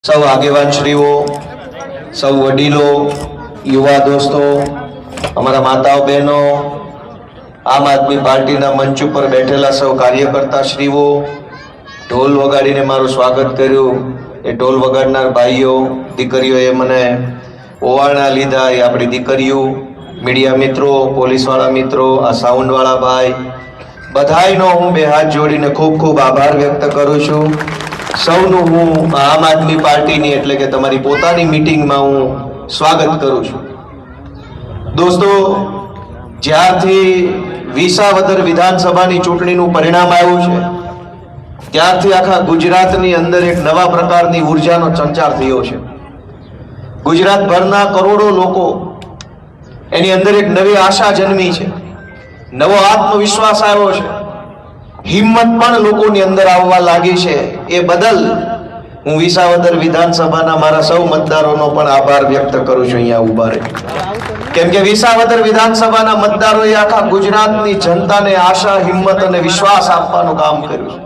સૌ આગેવાનશ્રીઓ, સૌ વડીલો, યુવા દોસ્તો, અમારા માતાઓ બહેનો, આમ આદમી પાર્ટીના મંચ ઉપર બેઠેલા સૌ કાર્યકર્તા શ્રીઓ, ઢોલ વગાડીને મારું સ્વાગત કર્યું. એ ઢોલ વગાડનાર ભાઈઓ દીકરીઓએ મને ઓવાળના લીધા. એ આપણી દીકરીઓ, મીડિયા મિત્રો, પોલીસવાળા મિત્રો, આ સાઉન્ડવાળા ભાઈ, બધાયનો હું બે હાથ જોડીને ખૂબ ખૂબ આભાર વ્યક્ત કરું છું. સૌનું હું આમ આદમી પાર્ટીની એટલે કે તમારી પોતાની મીટિંગમાં હું સ્વાગત કરું છું. દોસ્તો, જ્યારથી વિસાવદર વિધાનસભાની ચૂંટણીનું પરિણામ આવ્યું છે ત્યારથી આખા ગુજરાતની અંદર એક નવા પ્રકારની ઉર્જાનો સંચાર થયો છે. ગુજરાતભરના કરોડો લોકો એની અંદર એક નવી આશા જન્મી છે, નવો આત્મવિશ્વાસ આવ્યો છે, હિંમત પણ લોકોની અંદર આવવા લાગી છે. એ બદલ હું વિસાવદર વિધાનસભાના મારા સૌ મતદારોનો પણ આભાર વ્યક્ત કરું છું અહીંયા ઉભા રહી. કેમ કે વિસાવદર વિધાનસભાના મતદારોએ આખા ગુજરાતની જનતાને આશા, હિંમત અને વિશ્વાસ આપવાનું કામ કર્યું છે.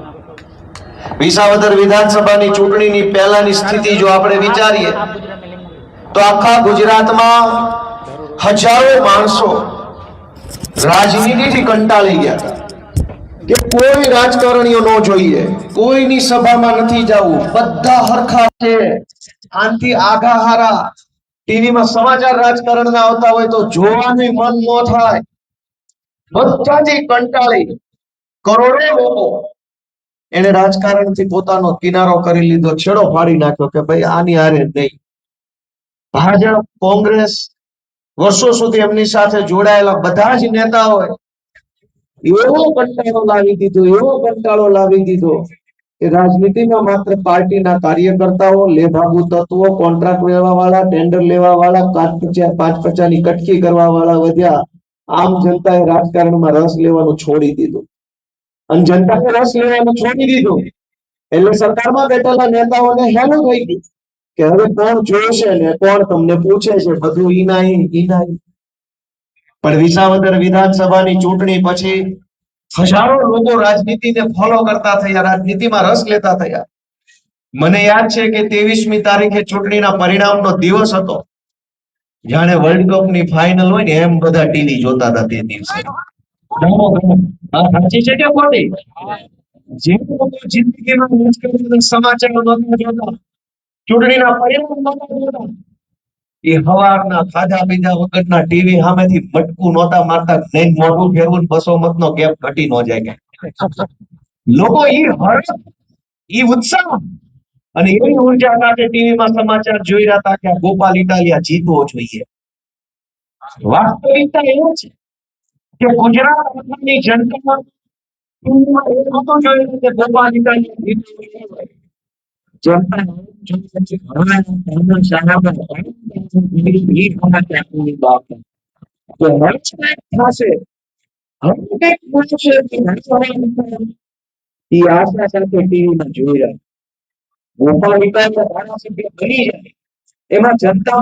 વિસાવદર વિધાનસભાની ચૂંટણીની પહેલાની સ્થિતિ જો આપણે વિચારીએ તો આખા ગુજરાતમાં હજારો માણસો રાજનીતિથી કંટાળી ગયા હતા કે કોઈ રાજકારણીઓ ન જોઈએ, કોઈની સભામાં નથી જવું, બધા હરખા છે, આનથી આગા હારા. ટીવીમાં સમાચાર રાજકારણના આવતા હોય તો જોવાનું મન ન થાય. બધાથી કંટાળી કરોડો લોકો એને રાજકારણથી પોતાનો કિનારો કરી લીધો, છેડો ફાડી નાખ્યો કે ભાઈ આની હારે નહીં. ભાજપ, કોંગ્રેસ, વર્ષો સુધી એમની સાથે જોડાયેલા બધા જ નેતાઓએ એવો કંટાળો લાવી દીધો કે રાજનીતિમાં માત્ર પાર્ટીના કાર્યકર્તાઓ, લેભાગુ તત્વો, કોન્ટ્રાક્ટ લેવા વાળા, ટેન્ડર લેવા વાળા, પાંચ પચાની કટકી કરવા વાળા વધ્યા. આમ જનતાએ રાજકારણમાં રસ લેવાનું છોડી દીધું. અને જનતાએ રસ લેવાનું છોડી દીધું એટલે સરકારમાં બેઠેલા નેતાઓને હેલું થઈ ગયું કે હવે કોણ જોશે ને કોણ તમને પૂછે છે, બધું ઈનાઈ. પણ વિસાવદર વિધાનસભાની ચૂંટણી પછી હજારો લોકો રાજનીતિને ફોલો કરતા થયા, રાજનીતિમાં રસ લેતા થયા. મને યાદ છે કે 23મી તારીખે ચૂંટણીના પરિણામનો દિવસ હતો. જાણે વર્લ્ડ કપની ફાઇનલ હોય ને એમ બધા ટીવી જોતા હતા તે દિવસે. સાચી છે કે ખોટી? જે લોકો જિંદગીમાં રાજકારણના સમાચારો નહોતા જોતા, ચૂંટણીના પરિણામ નહોતા જોતા, એ હવારના ખાધા પીધા વગરના ટીવી સામેથી મટકું નહોતા મારતા. નહીં મોઢું ફેરવું, 200 મતનો ગેપ ઘટી ન જાય. લોકો ઈ હર્ષ, ઈ ઉત્સાહ અને એવી ઉર્જા સાથે ટીવીમાં સમાચાર જોઈ રહ્યા હતા કે ગોપાલ ઇટાલિયા જીતવો જોઈએ. વાસ્તવિકતા એ છે કે ગુજરાતની જનતા ટીવીમાં એ નહોતું જોયું કે ગોપાલ ઇટાલિયા જીતવો જોઈએ. જનતા એમાં જનતા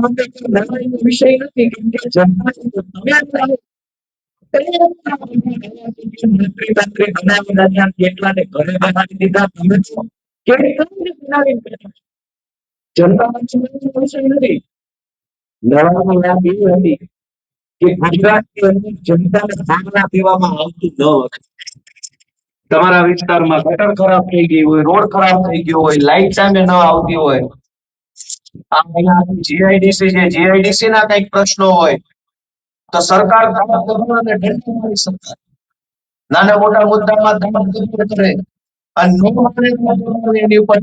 માટે નાનો વિષય નથી. કેમ કે જનતા કેટલાને ઘરે બનાવી દીધા. તમે જનતા વિષય નથી. નવાની વાત એવી હતી કે ગુજરાતની અંદર જનતાને ખાના પીવામાં આવતું ન હતું. તમારા વિસ્તારમાં ગટર ખરાબ થઈ ગઈ હોય, રોડ ખરાબ થઈ ગયો હોય, લાઈટ ટાઈમે ન આવતી હોય, જીઆઈડીસી છે, જીઆઈડીસી ના કઈક પ્રશ્નો હોય તો સરકાર નાના મોટા મુદ્દામાં કરે અને એની ઉપર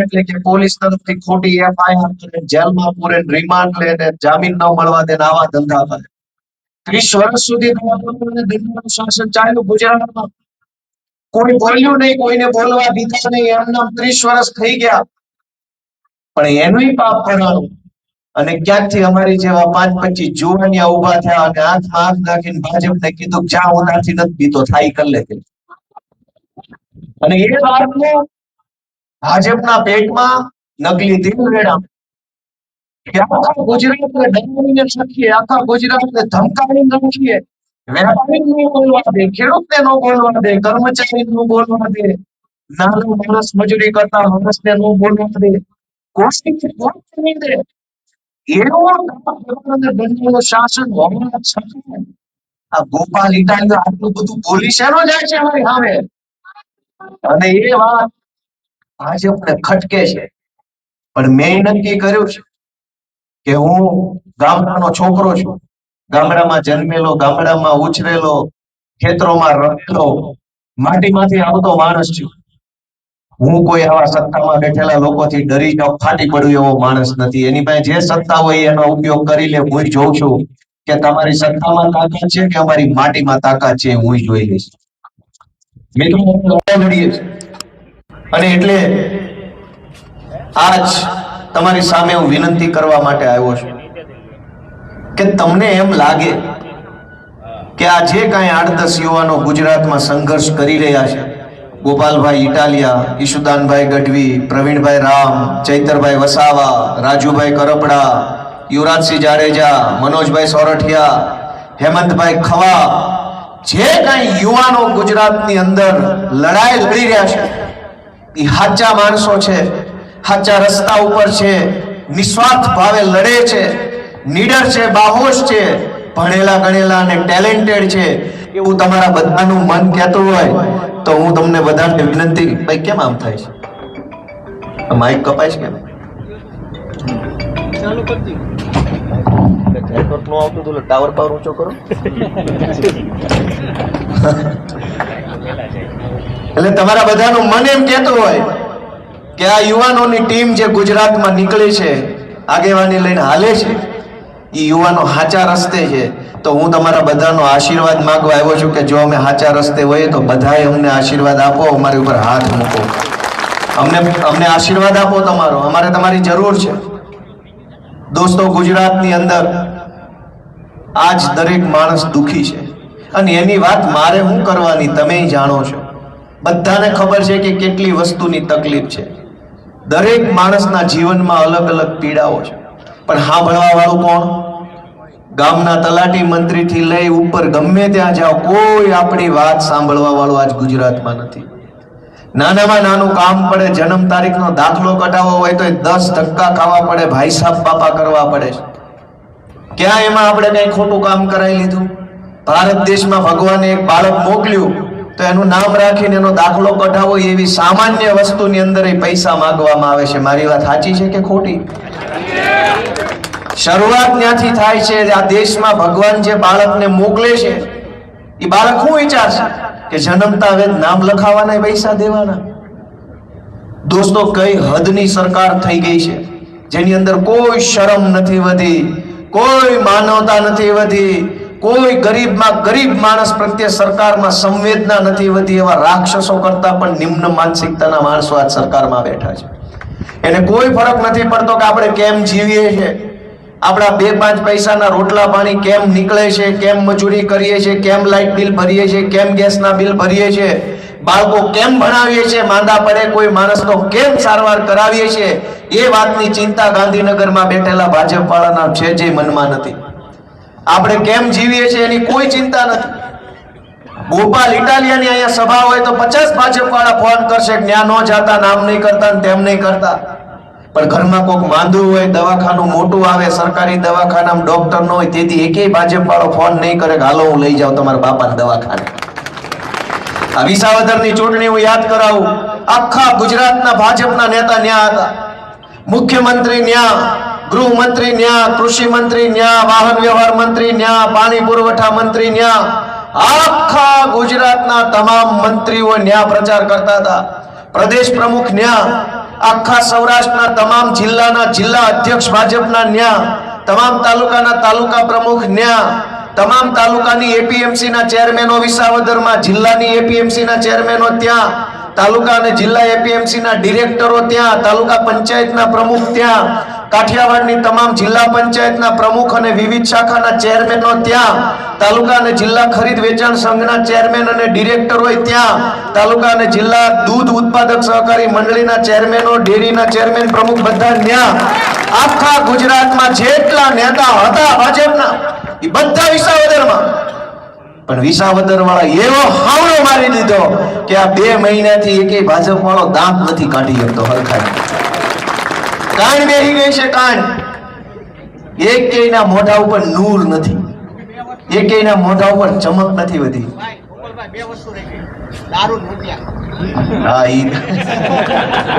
એટલે કે પોલીસ તરફથી ખોટી એફઆઈઆર કરે, જેલમાં પૂરે, રિમાન્ડ લે ને જામીન ન મળવા દે, આવા ધંધા કરે. 30 વર્ષ સુધી દંડનું શાસન ચાલ્યું ગુજરાતમાં. કોઈ બોલ્યું નહીં, કોઈને બોલવા દીધા નહીં, એમના 30 વર્ષ થઈ ગયા. પણ એનું પાપ ભરવાનું. અને ક્યાંકથી અમારી જેવા 5-25 જુવાનિયા ઉભા થયા અને હાથમાં હાથ નાખીને ભાજપને કીધું જ્યાં ઉનાથી નથી પીતો થાય કરી લે. અને એ વાતનો ભાજપના પેટમાં નકલી દિલ રેડા કે આખા ગુજરાતને ડરાવીને રાખીએ, આખા ગુજરાતને ધમકાવીને રાખીએ. વેપારીને ન બોલવા દે, ખેડૂતને ન બોલવા દે, કર્મચારીને ન બોલવા દે, નાનો માણસ મજૂરી કરતા માણસને ન બોલવા દે, કોઈ નહીં દે એવો બંનેનું શાસન હોવા છતાં આ ગોપાલ ઇટાલિયો આટલું બધું બોલી શેનો જાય છે અમારી સામે? અને એ વાત ભાજપને ખટકે છે. પણ મેં નક્કી કર્યું છે કે હું ગામડાનો છોકરો છું, ગામડામાં જન્મેલો, ગામડામાં ઉછરેલો, ખેતરોમાં રહેલો, માટીમાંથી આવતો માણસ છું. હું કોઈ આવા સત્તામાં બેઠેલા લોકોથી ડરી જાઉં, ફાટી પડું એવો માણસ નથી. એની પાસે જે સત્તા હોય એનો ઉપયોગ કરી લે. હું જોઉં છું કે તમારી સત્તામાં તાકાત છે કે અમારી માટીમાં તાકાત છે, હું જોઈ લઈશ. મિત્રો લડીએ છીએ અને એટલે આજ તમારી સામે હું વિનંતી કરવા માટે આવ્યો છું કે તમને એમ લાગે કે આ જે કાંઈ 8-10 યુવાનો ગુજરાતમાં સંઘર્ષ કરી રહ્યા છે, ગોપાલભાઈ ઇટાલિયા, ઈશુદાનભાઈ ગઢવી, પ્રવીણભાઈ રામ, ચૈતરભાઈ વસાવા, રાજુભાઈ કરપડા, યુવરાજસિંહ જાડેજા, મનોજભાઈ સોરઠિયા, હેમંતભાઈ ખવા, જે કાંઈ યુવાનો ગુજરાતની અંદર લડાઈ લડી રહ્યા છે એ સાચા માણસો છે, સાચા રસ્તા ઉપર છે, નિસ્વાર્થ ભાવે લડે છે, નીડર છે, બાહોશ છે, ભણેલા ગણેલા અને ટેલેન્ટેડ છે એવું તમારા બધાનું મન કહેતું હોય તો હું તમને બધાને વિનંતી, ભાઈ કેમ આમ થાય છે? માઇક કપાય છે કેમ? ચાલુ કરી દી. નેટવર્ક નો આવતું તો ટાવર પાવર ઊંચો કરો. એટલે તમારા બધાનું મન એમ કહેતું હોય કે આ યુવાનોની ટીમ જે ગુજરાતમાં નીકળી છે, આગેવાની લઈને હાલે છે, એ યુવાનો સાચા રસ્તે છે. તો હું તમારા બધાનો આશીર્વાદ માંગવા આવ્યો છું કે જો અમે સાચા રસ્તે હોઈએ તો બધાએ અમને આશીર્વાદ આપો, અમારી ઉપર હાથ મૂકો, અમને આશીર્વાદ આપો તમારો, અમારે તમારી જરૂર છે. દોસ્તો, ગુજરાતની અંદર આજ દરેક માણસ દુખી છે અને એની વાત મારે શું કરવાની, તમે જાણો છો. બધાને ખબર છે કે કેટલી વસ્તુની તકલીફ છે. દરેક માણસના જીવનમાં અલગ અલગ પીડાઓ છે, પણ સાંભળવા વાળું કોણ? ગામના તલાટી મંત્રીથી લઈ ઉપર ગમે ત્યાં જાઓ, કોઈ આપણી વાત સાંભળવા વાળું આજ ગુજરાતમાં નથી. નાનામાં નાનું કામ પડે, જન્મ તારીખનો દાખલો કઢાવવો હોય તો 10 ધક્કા ખાવા પડે, ભાઈ સાહેબ બાપા કરવા પડે છે. ક્યાં એમાં આપણે કઈ ખોટું કામ કરાવી લીધું? ભારત દેશમાં ભગવાને એક બાળક મોકલ્યું તો એનું નામ રાખીને એનો દાખલો કઢાવો એવી સામાન્ય વસ્તુની અંદર પૈસા માંગવામાં આવે છે. મારી વાત સાચી છે કે ખોટી? શરૂઆત ત્યાંથી થાય છે. આ દેશમાં ભગવાન જે બાળકને મોકલે છે એ બાળક શું વિચારશે કે જન્મતા હવે નામ લખાવાના પૈસા દેવાના? દોસ્તો, કઈ હદની સરકાર થઈ ગઈ છે જેની અંદર કોઈ શરમ નથી વધી, કોઈ માનવતા નથી વધી, કોઈ ગરીબમાં ગરીબ માણસ પ્રત્યે સરકારમાં સંવેદના નથી વધી. એવા રાક્ષસો કરતા પણ નિમ્ન માનસિકતાના માણસો આજ સરકારમાં બેઠા છે. એને કોઈ ફરક નથી પડતો કે આપણે કેમ જીવીએ છીએ, આપણા 2-5 પૈસાના રોટલા પાણી કેમ નીકળે છે, કેમ મજૂરી કરીએ છીએ, કેમ લાઇટ બિલ ભરીએ છીએ, કેમ ગેસના બિલ ભરીએ છીએ, બાળકો કેમ ભણાવીએ છીએ, માંદા પડે કોઈ માણસનો કેમ સારવાર કરાવીએ છીએ, એ વાતની ચિંતા ગાંધીનગરમાં બેઠેલા ભાજપ વાળાના છે જે મનમાં નથી. આપણે કેમ જીવીએ છીએ એની કોઈ ચિંતા નથી. ગોપાલ ઇટાલિયાની અહીંયા સભા હોય તો 50 ભાજપ વાળા ફોન કરશે કે ત્યાં ન જાતા, નામ નહીં કરતા ને તેમ નહીં કરતા. પણ ઘરમાં કોઈક માંદું હોય, દવાખાનું મોટું આવે, સરકારી દવાખાનામાં ડોક્ટર ન હોય, તેથી એકેય ભાજપ વાળો ફોન નહીં કરે કે હાલો હું લઈ જાઉં તમારા બાપાને દવાખાને. આ વિસાવદરની ચૂંટણી હું યાદ કરાવું, આખા ગુજરાતના ભાજપના નેતા ન્યા હતા. મુખ્યમંત્રી ન્યા, ગૃહમંત્રી ન્યા, કૃષિ મંત્રી ન્યા, વાહન વ્યવહાર મંત્રી ન્યા, પાણી પુરવઠા મંત્રી ન્યા, આખા ગુજરાતના તમામ મંત્રીઓ ન્યા પ્રચાર કરતા હતા. પ્રદેશ પ્રમુખ ન્યા, આખા સૌરાષ્ટ્રના તમામ જિલ્લાના જિલ્લા અધ્યક્ષ ભાજપના ન્યા, તમામ તાલુકાના તાલુકા પ્રમુખ ન્યા, તમામ તાલુકાની એપીએમસી ના ચેરમેનો વિસાવદરમાં, જિલ્લાની એપીએમસી ના ચેરમેનો ત્યાં, તાલુકા અને જિલ્લા એપીએમસી ના ડિરેક્ટરો ત્યાં, તાલુકા પંચાયતના પ્રમુખ ત્યાં, કાઠિયાવાડની તમામ જિલ્લા પંચાયતના પ્રમુખ અને વિવિધ શાખાના ચેરમેનો ત્યાં, તાલુકા અને જિલ્લા ખરીદ વેચાણ સંઘના ચેરમેન અને ડિરેક્ટરો ત્યાં, તાલુકા અને જિલ્લા દૂધ ઉત્પાદક સહકારી મંડળીના ચેરમેનો, ડેરીના ચેરમેન પ્રમુખ બધા ત્યાં. આખા ગુજરાતમાં જેટલા નેતા હતા ભાજપના એ બધા વિસાવદરમાં. પણ વિસાવદર વાળા એવો હાવડો મારી દીધો કે આ 2 મહિનાથી એકેય ભાજપ વાળો દાંત નથી કાઢી શકતો હરખાય. કાન બેહી ગઈ છે, કાન. એક કેયના મોઢા ઉપર નૂર નથી, એક કેયના મોઢા ઉપર ચમક નથી વધી. હા,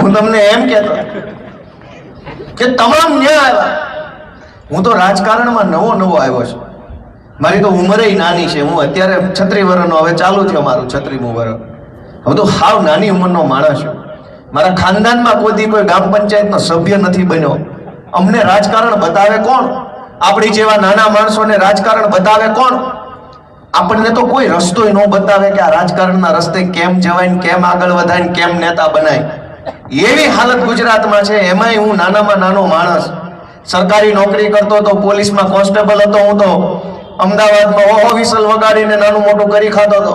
હું તમને એમ કહેતો કે તમામ ન્યાય આવ્યા. હું તો રાજકારણમાં નવો આવ્યો છું. મારી તો ઉંમરે નાની છે. હું અત્યારે 36 વર્ષનો, હવે ચાલુ થયો મારું 36મું વર્ષ. હું તો હાવ નાની ઉંમરનો માણસ છું. મારા ખાનદાનમાં કોઈ ગ્રામ પંચાયતનો સભ્ય નથી બન્યો. અમને રાજકારણ બતાવે કોણ? આપણી જેવા નાના માણસોને રાજકારણ બતાવે કોણ? આપણને તો કોઈ રસ્તો ન બતાવે કે આ રાજકારણના રસ્તે કેમ જવાય, કેમ આગળ વધાય, કેમ નેતા બનાય. એવી હાલત ગુજરાતમાં છે. એમાંય હું નાનામાં નાનો માણસ, સરકારી નોકરી કરતો હતો, પોલીસમાં કોન્સ્ટેબલ હતો. હું તો અમદાવાદમાં વિસલ વગાડીને નાનું મોટું કરી ખાતો હતો.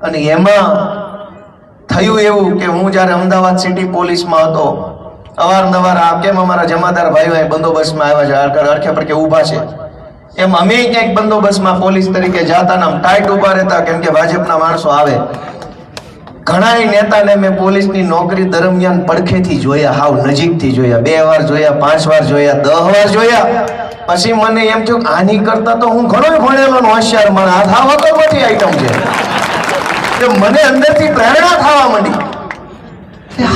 અને એમાં થયું એવું કે હું જ્યારે અમદાવાદ સિટી પોલીસમાં હતો, અવારનવાર આ કેમ અમારા જમાદાર ભાઈઓ અહીં બંદોબસ્તમાં આવ્યા છે, અડખે પડખે ઊભા છે, એમ અમે ક્યાંક બંદોબસ્તમાં પોલીસ તરીકે જાતા ને ટાઈટ ઊભા રહેતા, કેમ કે ભાજપના માણસો આવે. ઘણા નેતાને મેં પોલીસની નોકરી દરમિયાન પડખેથી જોયા, હાવ નજીકથી જોયા, 2 વાર જોયા, 5 વાર જોયા, 10 વાર જોયા. પછી મને એમ થયું કે આની કરતા તો હું ઘણો ભણેલો ને હોશિયાર માણસ, આ થાવ તો બધી આઈટમ છે. મને અંદરથી પ્રેરણા થવા માંડી.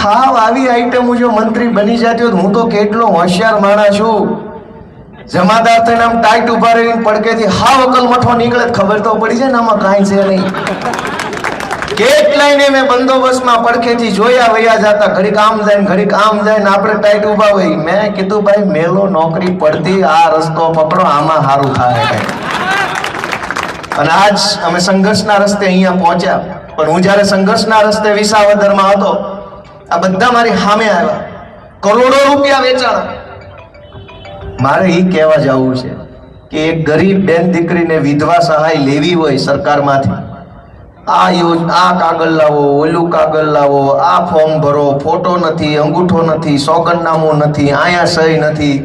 હાવ આવી આઈટમ જો મંત્રી બની જતી હોત, હું તો કેટલો હોશિયાર માણસ છું. જમાદાર થઈને આમ ટાઈટ ઉભા રહીને પડકેથી હાવ અકલ મઠો નીકળે, ખબર તો પડી જાય ને આમાં કાંઈ છે નહીં. કેટલાયને મેં બંદોબસ્તમાં પડખેથી જોયા, વયા જતા, ઘડીક આમ જાય ને ઘડીક આમ જાય ને આપણે ટાઈટ ઉભા હોય. મેં કીધું ભાઈ મેલો નોકરી પડતી, આ રસ્તો પકડો, આમાં સારું થાય કઈ. અને આજ અમે સંઘર્ષના રસ્તે અહીંયા પહોંચ્યા. પણ હું જ્યારે સંઘર્ષના રસ્તે વિસાવદરમાં હતો, આ બધા મારી સામે આવ્યા, કરોડો રૂપિયા વેચાણા. મારે એ કહેવા જવું છે કે એક ગરીબ બેન દીકરીને વિધવા સહાય લેવી હોય સરકારમાંથી, આ કાગળ લાવો, ઓલું કાગળ લાવો, આ ફોર્મ ભરો, ફોટો નથી, અંગૂઠો નથી, સોગંદનામું નથી, આયા સહી નથી,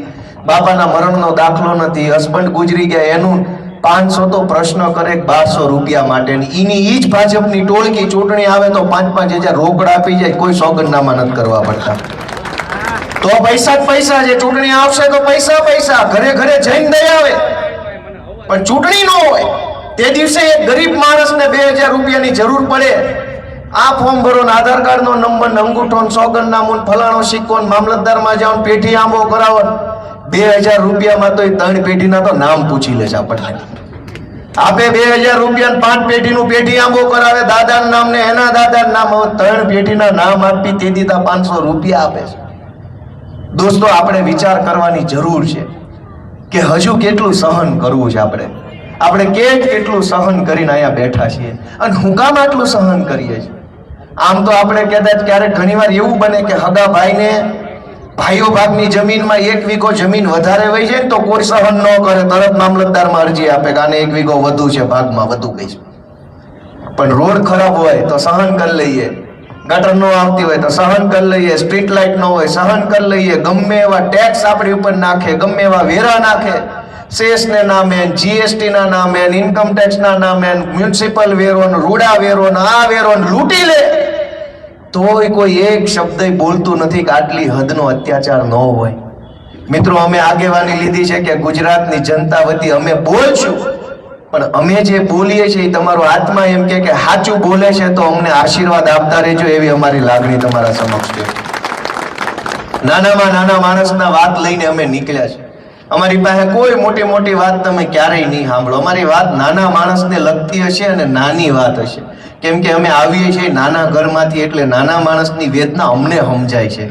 બાપાના મરણનો દાખલો નથી, હસબન્ડ ગુજરી ગયા એનું 500 તો પ્રશ્ન કરે 1200 રૂપિયા માટે. એની ઈ જ ભાજપની ટોળકી ચૂંટણી આવે તો 5-5 હજાર રોકડ આપી જાય, કોઈ સોગંદનામા નથી કરવા પડતા. તો પૈસા જ પૈસા છે. ચૂંટણી આવશે તો પૈસા, ઘરે ઘરે જઈને દઈ આવે. પણ ચૂંટણી ન હોય તે દિવસે એક ગરીબ માણસને 2000 રૂપિયાની જરૂર પડે. આ ફોર્મ ભરો ને આધાર કાર્ડ નો નંબર ને અંગૂઠો ને સોગંદનામું ને ફલાણો સિક્કો ને મામલતદારમાં જાઓ ને પેઢી આંબો કરાવો. 2000 રૂપિયામાં તો 3 પેઢીના તો નામ પૂછી લે છે આપણને. આપે 2000 રૂપિયા 5 પેઢીનું પેઢી આંબો કરાવે, દાદાનું નામ ને એના દાદાનું નામ, 3 પેઢીના નામ આપી તે દીધા 500 રૂપિયા આપે છે. દોસ્તો, આપણે વિચાર કરવાની જરૂર છે કે હજુ કેટલું સહન કરવું છે. આપણે કેટલું સહન કરીને અહીંયા બેઠા છીએ અને હું કામ આટલું સહન કરીએ છીએ. આમ તો આપણે કદાચ ક્યારેક ઘણીવાર એવું બને કે હગા ભાઈને ભાઈઓ ભાગની જમીનમાં 1 વીઘો જમીન વધારે વહી જાય તો કોઈ સહન ન કરે, તરત મામલતદારમાં અરજી આપે કે આને 1 વીઘો વધુ છે, ભાગમાં વધુ ગઈ છે. પણ રોડ ખરાબ હોય તો સહન કરી લઈએ, ગટર નો આવતી હોય તો સહન કરી લઈએ, સ્ટ્રીટ લાઇટ નો હોય સહન કરી લઈએ, ગમે એવા ટેક્સ આપણી ઉપર નાખે, ગમે એવા વેરા નાખે, સેસ ને નામે, જીએસટી ના નામે, ઇન્કમ ટેક્સ ના નામે, મ્યુનિસિપલ વેરો, રૂડા વેરો, આ વેરો લૂંટી લે, તોય કોઈ એક શબ્દ બોલતું નથી કે આટલી હદનો અત્યાચાર ન હોય. મિત્રો, અમે આગેવાની લીધી છે કે ગુજરાતની જનતા વતી અમે બોલશું, પણ અમે જે બોલીએ છીએ તમારો આત્મા એમ કે સાચું બોલે છે તો અમને આશીર્વાદ આપતા રહેજો, એવી અમારી લાગણી તમારા સમક્ષ છે. નાનામાં નાના માણસના વાત લઈને અમે નીકળ્યા છે. અમારી પાસે કોઈ મોટી વાત તમે ક્યારેય નહીં સાંભળો. અમારી વાત નાના માણસને લગતી હશે અને નાની વાત હશે, કેમ કે અમે આવીએ છીએ નાના ઘરમાંથી, એટલે નાના માણસની વેદના અમને સમજાય છે.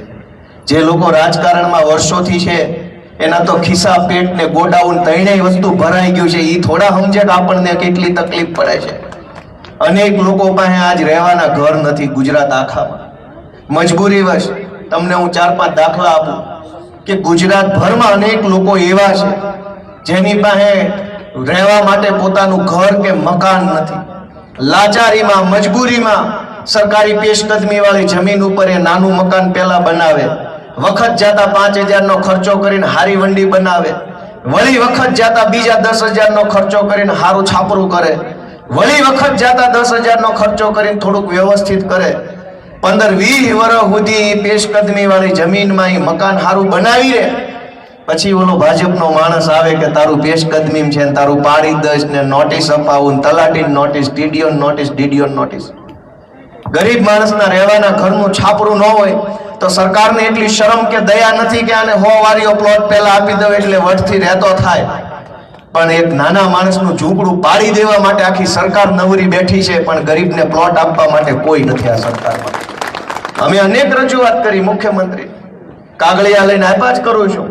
જે લોકો રાજકારણમાં વર્ષોથી છે એના તો ખિસ્સા, પેટ ને ગોડાઉન ત્રણેય વસ્તુ ભરાઈ ગયું છે. એ થોડા સમજે કે આપણને કેટલી તકલીફ પડે છે. અનેક લોકો પાસે આજ રહેવાના ઘર નથી ગુજરાત આખામાં. મજબૂરીવશ તમને હું 4-5 દાખલા આપું કે ગુજરાત ભરમાં અનેક લોકો એવા છે જેની પાસે રહેવા માટે પોતાનું ઘર કે મકાન નથી. લાચારીમાં, મજબૂરીમાં સરકારી પેશકદમી વાળી જમીન ઉપર એ નાનું મકાન પેલા બનાવે, વખત જાતા 5000 નો ખર્ચો કરીને હારી વંડી બનાવે, વળી વખત જાતા બીજા 10,000 નો ખર્ચો કરીને હારું છાપરું કરે, વળી વખત જાતા 10,000 નો ખર્ચો કરીને થોડુંક વ્યવસ્થિત કરે. 15-20 વર્ષ સુધી પેશકદમી વાળી જમીનમાં ઈ મકાન સારું બનાવી રહે, પછી ઓલો ભાજપનો માણસ આવે કે તારું પેશકદમી છે ને તારું પાડી દઈશ ને નોટિસ અપાવું, તલાટી notice, TDO notice, DDO notice. ગરીબ માણસના રહેવાના ઘરનું છાપરું ન હોય તો સરકારને એટલી શરમ કે દયા નથી કે આને 100 વારીઓ પ્લોટ પહેલા આપી દો એટલે વટથી રહેતો થાય. પણ એક નાના માણસનું ઝૂંપડું પાડી દેવા માટે આખી સરકાર નવરી બેઠી છે, પણ ગરીબને પ્લોટ આપવા માટે કોઈ નથી આ સરકારમાં. અમે અનેક રજૂઆત કરી મુખ્યમંત્રી, કાગળિયા લઈને આપ્યા જ કરું છું,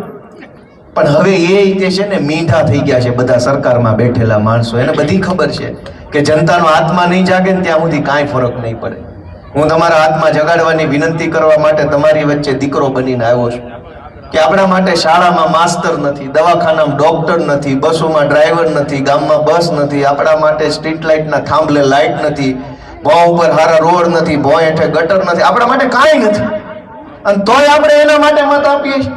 પણ હવે એ રીતે છે ને મીંઢા થઈ ગયા છે બધા સરકારમાં બેઠેલા માણસો. એને બધી ખબર છે કે જનતાનો આત્મા નહીં જાગે ને ત્યાં સુધી કાંઈ ફરક નહીં પડે. હું તમારા આત્મા જગાડવાની વિનંતી કરવા માટે તમારી વચ્ચે દીકરો બનીને આવ્યો છું કે આપણા માટે શાળામાં માસ્તર નથી, દવાખાનામાં ડોક્ટર નથી, બસોમાં ડ્રાઈવર નથી, ગામમાં બસ નથી, આપણા માટે સ્ટ્રીટ લાઇટના થાંભલે લાઇટ નથી, ભોં ઉપર હારા રોડ નથી, ભોં હેઠે ગટર નથી, આપણા માટે કાંઈ નથી, અને તોય આપણે એના માટે મત આપીએ છીએ.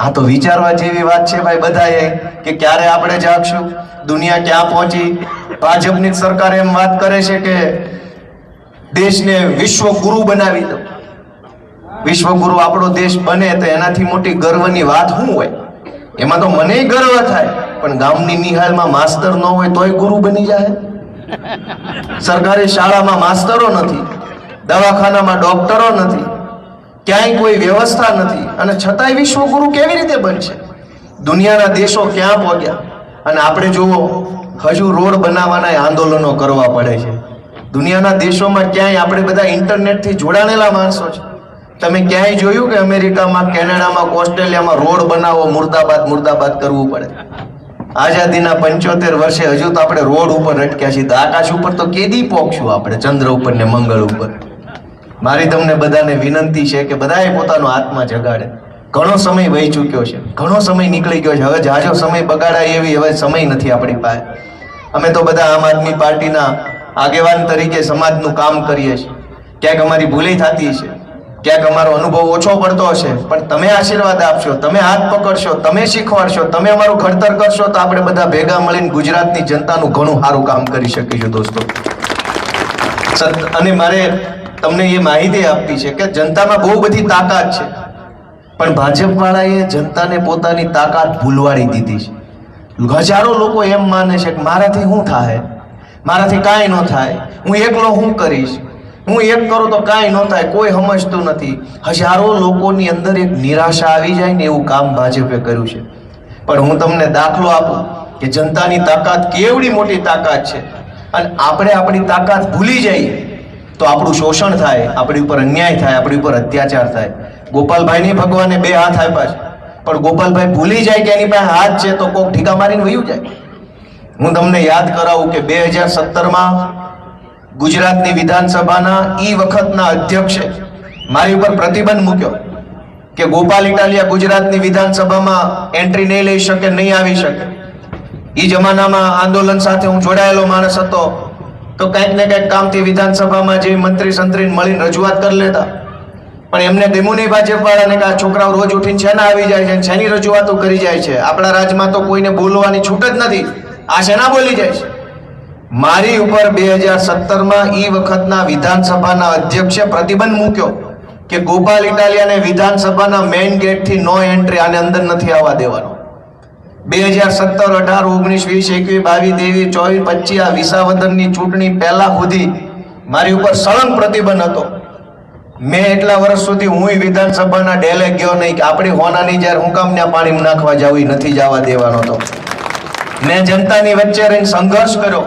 આ તો વિચારવા જેવી વાત છે ભાઈ બધાએ કે ક્યારે આપણે જાગશું, દુનિયા ક્યાં પહોંચી. ભાજપની સરકાર એમ વાત કરે છે કે દેશને વિશ્વગુરુ બનાવી દો. વિશ્વગુરુ આપણો દેશ બને તો એનાથી મોટી ગર્વની વાત શું હોય? એમાં તો મને ગર્વ થાય, પણ ગામની નિહાલમાં માસ્તર ન હોય તોય ગુરુ બની જાય. સરકારી શાળામાં માસ્તરો નથી, દવાખાનામાં ડોક્ટરો નથી, ક્યાંય કોઈ વ્યવસ્થા નથી, અને છતાંય વિશ્વગુરુ કેવી રીતે બનશે? દુનિયાના દેશો ક્યાં પહોંચ્યા, અને આપણે જુઓ હજુ રોડ બનાવવાના આંદોલનો કરવા પડે છે. દુનિયાના દેશોમાં ક્યાંય આપણે બધા ઇન્ટરનેટથી જોડાણેલા માણસો છે. તમે ક્યાંય જોયું કે અમેરિકામાં, કેનેડામાં, ઓસ્ટ્રેલિયામાં રોડ બનાવો, મુર્દાબાદ મુર્દાબાદ કરવું પડે? આઝાદીના 75 વર્ષે હજુ તો આપણે રોડ ઉપર અટક્યા છીએ. આકાશ ઉપર તો કેદી પહોંચશું આપણે, ચંદ્ર ઉપર ને મંગળ ઉપર? મારી તમને બધાને વિનંતી છે કે બધાએ પોતાનો આત્મા જગાડે. ઘણો સમય વહી ચૂક્યો છે, ઘણો સમય નીકળી ગયો છે, હવે જાજો સમય બગાડાય એવી હવે સમય નથી આપણી પાસે. અમે તો બધા આમ આદમી પાર્ટીના આગેવાન તરીકે સમાજનું કામ કરીએ છીએ. ક્યાંક અમારી ભૂલી થતી છે, ક્યાંક અમારો અનુભવ ઓછો પડતો હશે, પણ તમે આશીર્વાદ આપશો, તમે હાથ પકડશો, તમે શીખવાડશો, તમે અમારું ઘડતર કરશો તો આપણે બધા ભેગા મળીને ગુજરાતની જનતાનું ઘણું સારું કામ કરી શકીશું દોસ્તો. અને મારે તમને એ માહિતી આપવી છે કે જનતામાં બહુ બધી તાકાત છે, પણ ભાજપ વાળાએ જનતાને પોતાની તાકાત ભૂલવાડી દીધી છે. હજારો લોકો એમ માને છે કે મારાથી શું થાય, મારાથી કાંઈ ન થાય, હું એકલો શું કરીશ, હું એક કરું તો કાંઈ ન થાય, કોઈ સમજતું નથી. હજારો લોકોની અંદર એક નિરાશા આવી જાય ને એવું કામ ભાજપે કર્યું છે. પણ હું તમને દાખલો આપું કે જનતાની તાકાત કેવડી મોટી તાકાત છે, અને આપણે આપણી તાકાત ભૂલી જઈએ તો આપણું શોષણ થાય, આપણી ઉપર અન્યાય થાય, આપણી ઉપર અત્યાચાર થાય. ગોપાલભાઈને ભગવાને 2 હાથ આપ્યા છે, પણ ગોપાલભાઈ ભૂલી જાય કે એની પાસે હાથ છે તો કોક ઠીકા મારીને વયું જાય. હું તમને યાદ કરાવું કે 2017માં ગુજરાતની વિધાનસભાના વખતના અધ્યક્ષે મારી ઉપર પ્રતિબંધ મૂક્યો કે ગોપાલ ઇટાલિયા ગુજરાતની વિધાનસભામાં એન્ટ્રી નહીં લઈ શકે, નહીં આવી શકે. એ જમાનામાં આંદોલન સાથે હું જોડાયેલો માણસ હતો, તો કંઈક ને કંઈક કામથી વિધાનસભામાં જે મંત્રી સંત્રીને મળીને રજૂઆત કરી લેતા. પણ એમને ગમ્યું નહીં ભાજપ વાળાને કે આ છોકરાઓ રોજ ઉઠીને શેના આવી જાય છે, શેની રજૂઆતો કરી જાય છે. આપણા રાજ્યમાં તો કોઈને બોલવાની છૂટ જ નથી, આ શેના બોલી જાય છે. મારી ઉપર 2017માં વખતના વિધાનસભાના અધ્યક્ષે પ્રતિબંધ મૂક્યો કે ગોપાલ ઇટાલિયાને વિધાનસભાના મેઇન ગેટથી નો એન્ટ્રી, આને અંદર નથી આવવા દેવાનો. 2017, 18, 19, 20, 21, 22, 23, 24, 25 આ વિસાવદરની ચૂંટણી પહેલા સુધી મારી ઉપર સળંગ પ્રતિબંધ હતો. મેં એટલા વર્ષ સુધી હું વિધાનસભાના ડેલે ગયો નહીં કે આપણી હોનાની જ્યારે હું કામ ત્યાં પાણી નાખવા જાવ, નથી જવા દેવાનો હતો. મેં જનતાની વચ્ચે રહીને સંઘર્ષ કર્યો,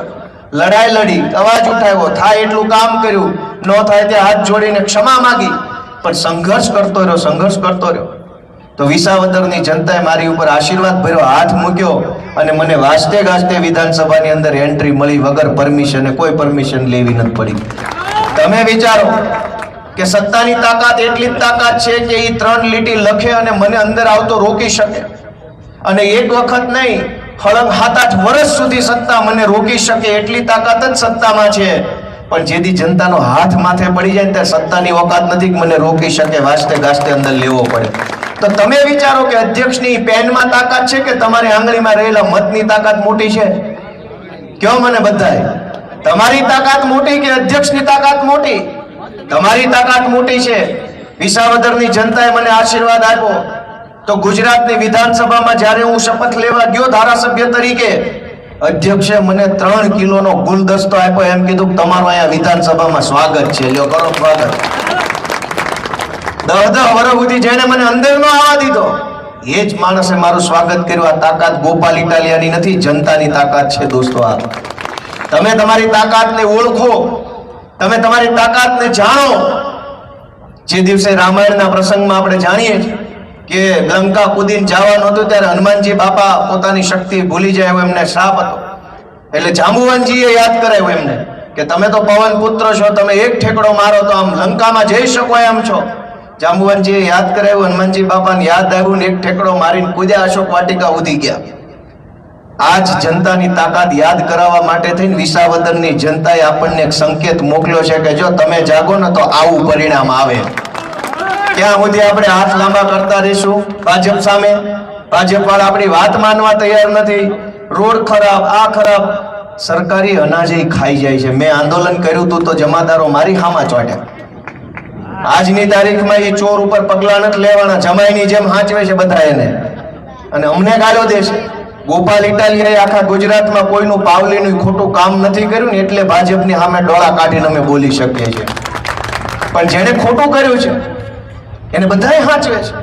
લડાઈ લડી, અવાજ ઉઠાવ્યો, થાય એટલું કામ કર્યું, ન થાય તે હાથ જોડીને ક્ષમા માંગી, પણ સંઘર્ષ કરતો રહ્યો. તો વિસાવદરની જનતાએ મારી ઉપર આશીર્વાદ ભર્યો, હાથ મૂક્યો, અને મને વાસ્તે ગાસ્તે વિધાનસભાની અંદર એન્ટ્રી મળી વગર પરમિશન, કોઈ પરમિશન લેવી નથી પડી. તમે વિચારો કે સત્તાની તાકાત એટલી જ તાકાત છે કે એ 3 લીટી લખે અને મને અંદર આવતો રોકી શકે, અને એક વખત નહીં, હળંગ 7-8 વર્ષ સુધી સત્તા મને રોકી શકે એટલી તાકાત જ સત્તામાં છે. પણ જેથી જનતાનો હાથ માથે પડી જાય ત્યારે સત્તાની ઓકાત નથી કે મને રોકી શકે, વાસ્તે ગાસ્તે અંદર લેવો પડે. તો તમે વિચારો કે અધ્યક્ષની પેનમાં તાકાત છે કે તમારી આંગળીમાં રહેલા મતની તાકાત મોટી છે? કયો મને બધાય, તમારી તાકાત મોટી કે અધ્યક્ષની તાકાત મોટી? તમારી તાકાત મોટી છે. વિસાવદરની જનતાએ મને આશીર્વાદ આપ્યો તો ગુજરાતની વિધાનસભામાં જ્યારે હું શપથ લેવા ગયો ધારાસભ્ય તરીકે, અધ્યક્ષે મને 3 કિલોનો ગુલદસ્તો આપ્યો, એમ કીધું કે તમારું અહીંયા વિધાનસભામાં સ્વાગત છે, લ્યો કરો સ્વાગત. 10 વર્ષ સુધી જેને મને અંદર ન આવવા દીધો એ જ માણસે મારું સ્વાગત કર્યું. આ તાકાત ગોપાલ ઇટાલિયાની નથી, જનતાની તાકાત છે દોસ્તો. આ તમે તમારી તાકાતને ઓળખો, તમે તમારી તાકાતને જાણો. જે દિવસે રામાયણના પ્રસંગમાં આપણે જાણીએ કે લંકા કૂદીને જવાનું હતું ત્યારે હનુમાનજી બાપા પોતાની શક્તિ ભૂલી જાય એવો એમને શ્રાપ હતો. એટલે જાંબુવનજીએ યાદ કરાવ્યું એમને કે તમે તો પવન પુત્ર છો, તમે એક ઠેકડો મારો તો આમ લંકામાં જઈ શકો એમ છો. જાંબુવનજીએ યાદ કરાવ્યું, હનુમાનજી બાપાને યાદ આવ્યું ને એક ઠેકડો મારીને કૂદ્યા, અશોક વાટિકા ઉધી ગયા. આજ જનતાની તાકાત યાદ કરાવવા માટે થઈને વિસાવદરની જનતાએ આપણને એક સંકેત મોકલ્યો છે કે જો તમે જાગો ને તો આવું પરિણામ આવે. ત્યાં સુધી આપણે હાથ લાંબા કરતા રહીશું ભાજપ સામે. ભાજપ વાળા આપણી વાત માનવા તૈયાર નથી. રોડ ખરાબ, આ ખરાબ, સરકારી અનાજ ખાઈ જાય છે. મેં આંદોલન કર્યું હતું તો જમાદારો મારી હામાં ચોટ્યા. આજની તારીખમાં એ ચોર ઉપર પગલા નથી લેવાના, જમાઈની જેમ હાંચવે છે બધા એને, અને અમને ગાળો દે છે. ગોપાલ ઇટાલિયાએ આખા ગુજરાતમાં કોઈનું પાવલીનું ખોટું કામ નથી કર્યું ને એટલે ભાજપની સામે ડોળા કાઢીને અમે બોલી શકીએ છીએ. પણ જેણે ખોટું કર્યું છે એને બધાએ હાંચવે છે.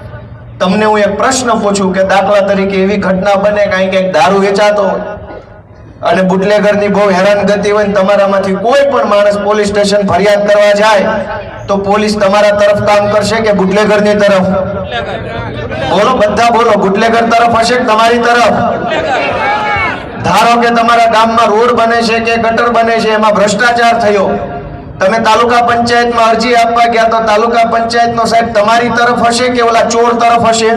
તમને હું એક પ્રશ્ન પૂછું કે દાખલા તરીકે એવી ઘટના બને કાંઈ ક્યાંક દારૂ વેચાતો હોય અને બુટલેગરની બહુ હેરાનગતિ હોય ને તમારામાંથી કોઈ પણ માણસ પોલીસ સ્ટેશન ફરિયાદ કરવા જાય તો પોલીસ તમારા તરફ કામ કરશે કે બુટલેગરની તરફ? બોલો, બધા બોલો. બુટલેગર તરફ હશે કે તમારી તરફ? ધારો કે તમારા ગામમાં રોડ બને છે કે ગટર બને છે, એમાં ભ્રષ્ટાચાર થયો, તમે તાલુકા પંચાયતમાં અરજી આપવા ગયા તો તાલુકા પંચાયતનો સાહેબ તમારી તરફ હશે કે ઓલા ચોર તરફ હશે?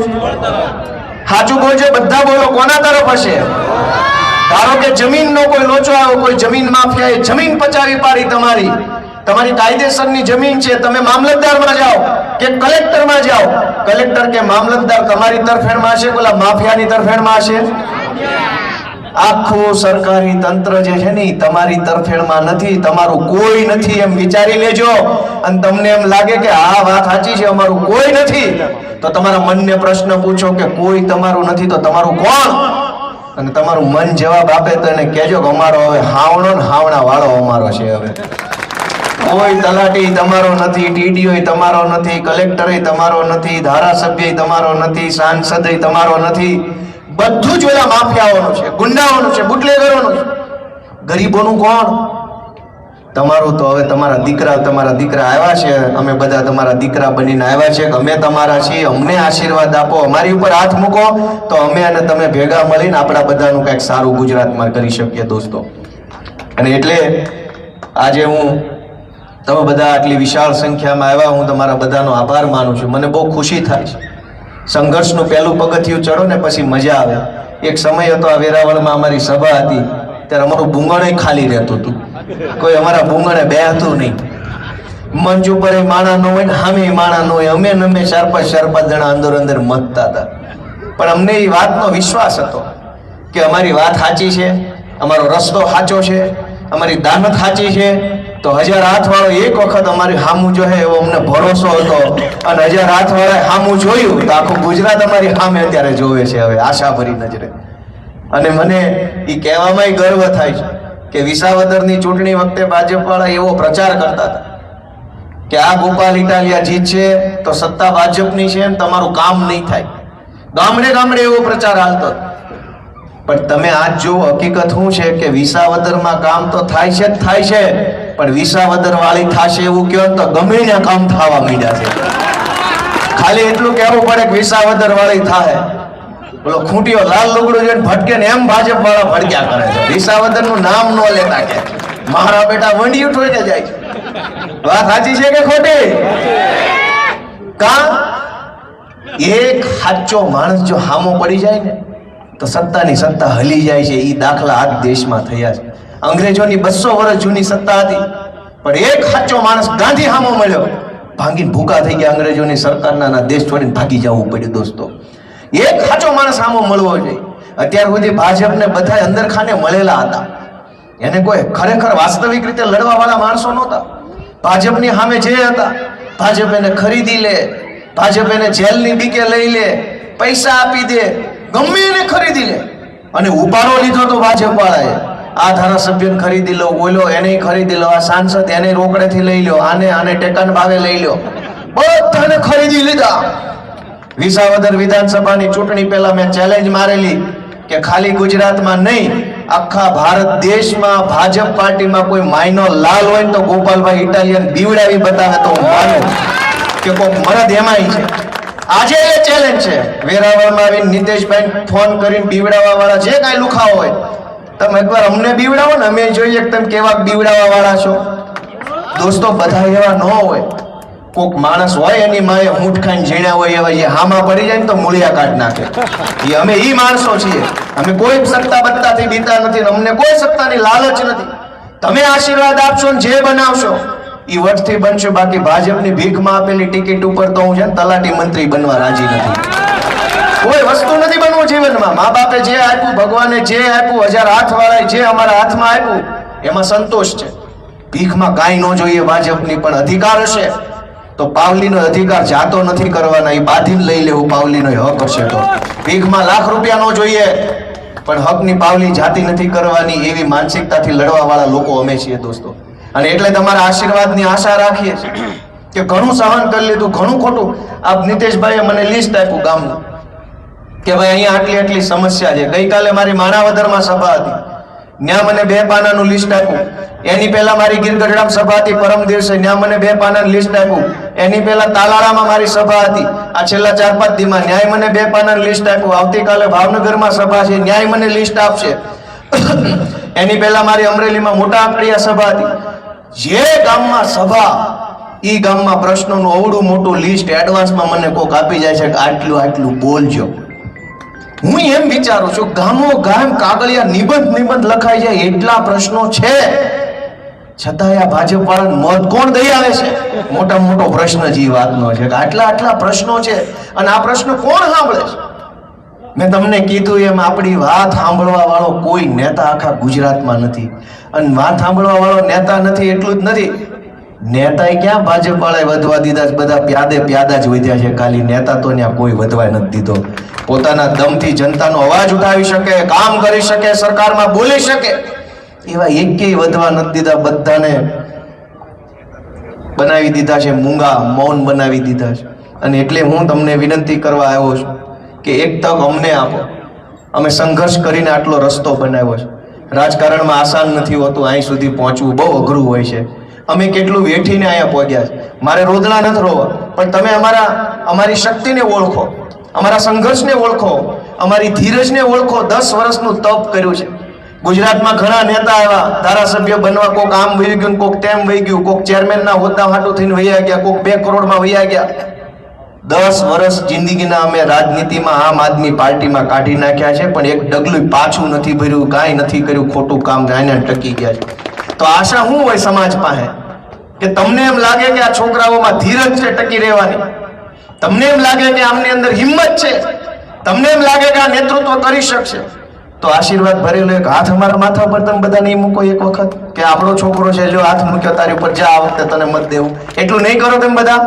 સાચું બોલજો, બધા બોલો, કોના તરફ હશે? ધારો કે જમીનનો કોઈ લોચો આવ્યો, કોઈ જમીન માફિયાએ જમીન પચાવી પાડી, તમારી કાયદેસરની જમીન છે, તમે મામલતદારમાં જાઓ કે કલેક્ટરમાં જાઓ, કલેક્ટર કે મામલતદાર તમારી તરફેણમાં હશે કે ઓલા માફિયાની તરફેણમાં હશે? આખું સરકારી તંત્ર જે છે ને તમારી તરફેણમાં નથી, તમારું કોઈ નથી એમ વિચારી લેજો. અને તમને એમ લાગે કે આ વાત સાચી છે, અમારું કોઈ નથી, તો તમારા મનને પ્રશ્ન પૂછો કે કોઈ તમારું નથી તો તમારું કોણ? અને તમારું મન જવાબ આપે તો એને કહેજો કે અમારો હવે હાવણો ને હાવણા વાળો અમારો છે. હવે કોઈ તલાટી તમારો નથી, ટીડીઓ તમારો નથી, કલેક્ટર તમારો નથી, ધારાસભ્ય તમારો નથી, સાંસદ તમારો નથી. બધું જ ઓલા માફિયાઓનું છે, ગુંડાઓનું છે, બુટલેગરોનું છે. ગરીબોનું કોણ? તમારું તો હવે તમારા દીકરા આવ્યા છે, અમે બધા તમારા દીકરા બનીને આવ્યા છે, અમે તમારા છીએ, અમને આશીર્વાદ આપો, અમારી ઉપર હાથ મૂકો તો અમે અને તમે ભેગા મળીને આપણા બધાનું કંઈક સારું ગુજરાતમાં કરી શકીએ દોસ્તો. અને એટલે આજે તમે બધા આટલી વિશાળ સંખ્યામાં આવ્યા, હું તમારા બધાનો આભાર માનું છું. મને બહુ ખુશી થાય છે. સંઘર્ષનું પહેલું પગથિયું ચડો ને પછી મજા આવે. એક સમય હતો આ વેરાવળમાં અમારી સભા હતી ત્યારે અમારું બુંગણે ખાલી રહેતું હતું, કોઈ અમારા બુંગણે બેહતું નહીં. મંચ ઉપર માણા ન હોય ને સામે માણા ન હોય, અમે 4-5 જણા અંદર મતતા હતા. પણ અમને એ વાતનો વિશ્વાસ હતો કે અમારી વાત સાચી છે, અમારો રસ્તો સાચો છે, અમારી દાનત સાચી છે, તો 1000 હાથ વાળો એક વખત અમારી સામું જોહે એવો અમને ભરોસો હતો. અને 1000 હાથ વાળા સામું જોયું તો આખું ગુજરાત અમારી સામે અત્યારે જોવે છે હવે આશાભરી નજરે. અને મને એ કહેવામાં ગર્વ થાય છે કે વિસાવદરની ચૂંટણી વખતે ભાજપ વાળા એવો પ્રચાર કરતા હતા કે આ ગોપાલ ઇટાલિયા જીતશે તો સત્તા ભાજપની છે, તમારું કામ નહીં થાય. ગામડે એવો પ્રચાર હાલતો. પણ તમે આજ જો હકીકત શું છે કે વિસાવદરમાં કામ તો થાય છે, પણ વિસાવદર વાળી થશે એવું કહો તો ગમે ત્યાં કામ થવા માંડ્યા છે. ખાલી એટલું કહેવું પડે કે વિસાવદર વાળી થાય. બોલો ખૂંટીઓ લાલ લુગડું જોઈને ભટકે ને એમ ભાજપ વાળા ભડક્યા કરે છે. વિસાવદર નું નામ ન લેતા કે મારા બેટા વંડિયું ઠોઈને જાય છે. વાત સાચી છે કે ખોટી? એક સાચો માણસ જો હામો પડી જાય ને તો સત્તાની સત્તા હલી જાય છે. એ દાખલા આજ દેશમાં થયા છે. અંગ્રેજોની 200 વર્ષ જૂની સત્તા હતી, પણ એક સાચો માણસ ગાંધી હામો મળ્યો, ભાંગીને ભૂકા થઈ ગયા. અંગ્રેજોની સરકારના દેશ છોડીને ભાગી જવું પડ્યું દોસ્તો. એક સાચો માણસ હામો મળવો જોઈએ. અત્યાર સુધી ભાજપને બધા અંદરખાને મળેલા હતા, એને કોઈ ખરેખર વાસ્તવિક રીતે લડવા વાળા માણસો નહોતા. ભાજપની સામે જે હતા, ભાજપ એને ખરીદી લે, ભાજપ એને જેલની બીકે લઈ લે, પૈસા આપી દે, ગમે એને ખરીદી લે. અને ઉપાડો લીધો તો ભાજપ વાળાએ, આ ધારાસભ્યને ખરીદી લો, ઓલો એને ખરીદી લો, આ સાંસદ એને રોકડેથી લઈ લો, આને ટેકાના ભાવે લઈ લો, બધાને ખરીદી લીધા. વિસાવદર વિધાનસભાની ચૂંટણી પહેલા મેં ચેલેન્જ મારેલી કે ખાલી ગુજરાતમાં નહીં, આખા ભારત દેશમાં ભાજપ પાર્ટીમાં કોઈ માયનો લાલ હોય ને તો ગોપાલભાઈ ઇટાલિયન બીવડાવી બતાવે તો હું માનું કે કોઈ મરદ એમાંય છે. આજે એ ચેલેન્જ છે. વેરાવળમાં આવીને નીતેશભાઈ ફોન કરીને બીવડાવવા વાળા જે કાંઈ લુખાઓ હોય, તમે એકવાર અમને બીવડાવો ને, અમે જોઈએ કે તમે કેવા બીવડાવવા વાળા છો. દોસ્તો બધા એવા ન હોય. કોક માણસ હોય એની માએ ઊંઠ ખાઈને ઝીણ્યા હોય એવા જે હામાં પડી જાય ને તો મૂળિયા કાઢ નાખે. અમે ઈ માણસો છીએ. અમે કોઈ સત્તા બત્તાથી બીતા નથી, અમને કોઈ સત્તાની લાલચ નથી. તમે આશીર્વાદ આપશો ને જે બનાવશો ઈ વટથી બનશો. બાકી ભાજપની ભીખમાં આપેલી ટિકિટ ઉપર તો હું છે ને તલાટી મંત્રી બનવા રાજી નથી. કોઈ વસ્તુ નથી બનવું જીવનમાં. મા બાપે જે આપ્યું, ભગવાને જે આપ્યું, 1000 હાથ વાળાએ જે અમારા હાથમાં આપ્યું એમાં સંતોષ છે. ભીખમાં કાંઈ ન જોઈએ ભાજપની, પણ અધિકાર હશે તો પાવલીનો અધિકાર જાતો નથી કરવાના, એ બાંધીને લઈ લેવું. પાવલીનો હક હશે તો ભીખમાં લાખ રૂપિયા ન જોઈએ, પણ હકની પાવલી જાતી નથી કરવાની, એવી માનસિકતાથી લડવા વાળા લોકો અમે છીએ દોસ્તો. અને એટલે તમારા આશીર્વાદની આશા રાખીએ છીએ કે ઘણું સહન કરી લીધું, ઘણું ખોટું. આપ નીતેશભાઈએ મને લિસ્ટ આપ્યું ગામનું કે ભાઈ અહીંયા આટલી આટલી સમસ્યા છે. ગઈકાલે મારી માણાવદરમાં સભા હતી, ત્યાં મને 2 પાનાનું લિસ્ટ આપ્યું. એની પહેલા મારી ગીરગઢડામાં સભા હતી પરમ દિવસે, ત્યાં મને 2 પાનાનું લિસ્ટ આપ્યું. એની પહેલા તાલાળામાં મારી સભા હતી, આ છેલ્લા 4-5 દીમાં ન્યાય મને 2 પાનાનું લિસ્ટ આપ્યું. આવતીકાલે ભાવનગરમાં સભા છે, ન્યાય મને લિસ્ટ આપશે. એની પહેલા મારી અમરેલીમાં મોટા આંકડિયા સભા હતી. જે ગામમાં સભા, ઈ ગામમાં પ્રશ્નોનું અવડું મોટું લિસ્ટ એડવાન્સમાં મને કોક આપી જાય છે કે આટલું આટલું બોલજો. હું એમ વિચારું છું, ગામો ગામ કાગળિયા નિબંધ લખાઈ જાય એટલા પ્રશ્નો છે, છતાંય આ ભાજપ વાળાને મત કોણ દઈ આવે છે? મોટા મોટો પ્રશ્ન જ એ વાતનો છે કે આટલા પ્રશ્નો છે અને આ પ્રશ્નો કોણ સાંભળે છે? મેં તમને કીધું એમ આપણી વાત સાંભળવા વાળો કોઈ નેતા આખા ગુજરાતમાં નથી. અને વાત સાંભળવા વાળો નેતા નથી એટલું જ નથી, નેતાએ ક્યાં ભાજપ વાળાએ વધવા દીધા? બધા પ્યાદા જ વધ્યા છે. ખાલી નેતા તો ત્યાં કોઈ વધવા નથી દીધો. પોતાના દમથી જનતાનો અવાજ ઉઠાવી શકે, કામ કરી શકે, સરકારમાં બોલી શકે, એવા એકેય વધવા નથી દીધા. બધાને બનાવી દીધા છે મૂંગા, મૌન બનાવી દીધા છે. અને એટલે હું તમને વિનંતી કરવા આવ્યો છું કે એક તક અમને આપો. અમે સંઘર્ષ કરીને આટલો રસ્તો બનાવ્યો છે. રાજકારણમાં આસાન નથી હોતું, અહીં સુધી પહોંચવું બહુ અઘરું હોય છે. અમે કેટલું વેઠીને અહીંયા પહોંચ્યા છે. મારે રોદણા નથી રોવા, પણ તમે અમારી શક્તિને ઓળખો, અમારા સંઘર્ષને ઓળખો, અમારી ધીરજને ઓળખો. 10 વર્ષનું તપ કર્યું છે. ગુજરાતમાં ઘણા નેતા આવ્યા, ધારાસભ્ય બનવા, કોક આમ વહી ગયું, કોક તેમ વહી ગયું, કોક ચેરમેનના હોદ્દા હાટું થઈને વહ્યા ગયા, કોક 2 કરોડમાં વહ્યા ગયા. 10 વર્ષ જિંદગીના અમે રાજનીતિમાં આમ આદમી પાર્ટીમાં કાઢી નાખ્યા છે, પણ એક ડગલું પાછું નથી ભર્યું, કાંઈ નથી કર્યું, ખોટું કામ જાઈને ટકી ગયા છે. તો આશા શું હોય સમાજ પાસે કે તમને એમ લાગે કે આ છોકરાઓમાં ધીરજ છે ટકી રહેવાની, તમને એમ લાગે કે આમની અંદર હિંમત છે, તમને એમ લાગે કે આ નેતૃત્વ કરી શકશે, તો આશીર્વાદ ભરેલો એક હાથ અમારા માથા પર તમે બધા નહીં મૂકો એક વખત કે આપણો છોકરો છે, જો હાથ મૂક્યો તારી ઉપર, જા આ વખતે તને મત દેવું. એટલું નહીં કરો તમે બધા?